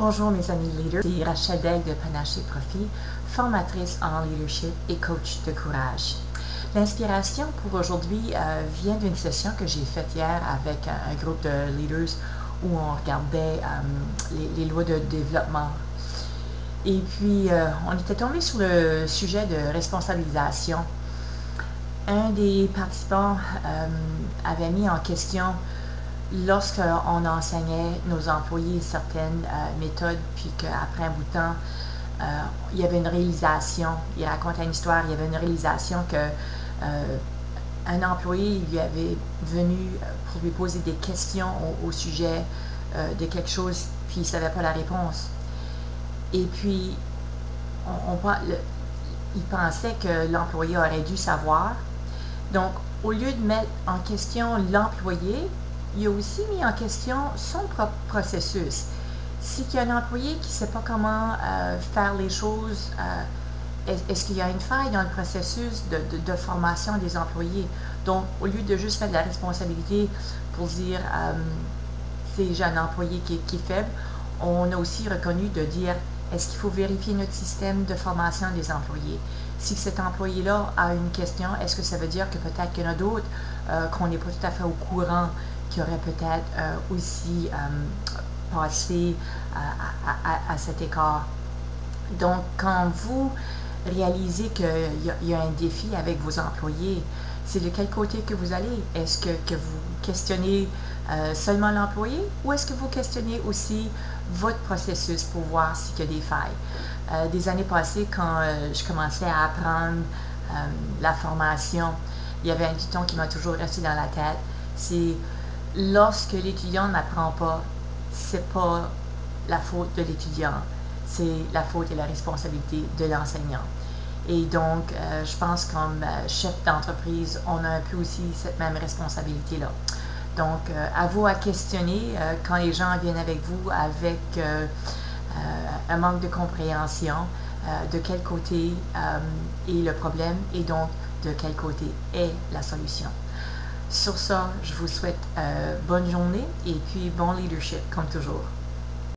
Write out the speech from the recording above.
Bonjour mes amis leaders, c'est Rachel Degg de Panaché Profit, formatrice en leadership et coach de courage. L'inspiration pour aujourd'hui vient d'une session que j'ai faite hier avec un groupe de leaders où on regardait les lois de développement. Et puis, on était tombé sur le sujet de responsabilisation. Un des participants avait mis en question lorsqu'on enseignait nos employés certaines méthodes, puis qu'après un bout de temps, il y avait une réalisation, il racontait une histoire, il y avait une réalisation que un employé lui avait venu pour lui poser des questions au sujet de quelque chose, puis il ne savait pas la réponse. Et puis, il pensait que l'employé aurait dû savoir. Donc, au lieu de mettre en question l'employé, il a aussi mis en question son propre processus. Si il y a un employé qui ne sait pas comment faire les choses, est-ce qu'il y a une faille dans le processus de formation des employés? Donc, au lieu de juste mettre la responsabilité pour dire c'est j'ai un employé qui est faible, on a aussi reconnu de dire est-ce qu'il faut vérifier notre système de formation des employés? Si cet employé-là a une question, est-ce que ça veut dire que peut-être qu'il y en a d'autres qu'on n'est pas tout à fait au courant, qui auraient peut-être aussi passé à cet écart? Donc, quand vous réalisez qu'il y a un défi avec vos employés, c'est de quel côté que vous allez? Est-ce que vous questionnez seulement l'employé ou est-ce que vous questionnez aussi votre processus pour voir s'il y a des failles? Des années passées, quand je commençais à apprendre la formation, il y avait un dicton qui m'a toujours resté dans la tête, c'est lorsque l'étudiant n'apprend pas, c'est pas la faute de l'étudiant, c'est la faute et la responsabilité de l'enseignant. Et donc, je pense comme chef d'entreprise, on a un peu aussi cette même responsabilité-là. Donc, à vous à questionner quand les gens viennent avec vous avec un manque de compréhension, de quel côté est le problème et donc de quel côté est la solution. Sur ça, je vous souhaite bonne journée et puis bon leadership comme toujours.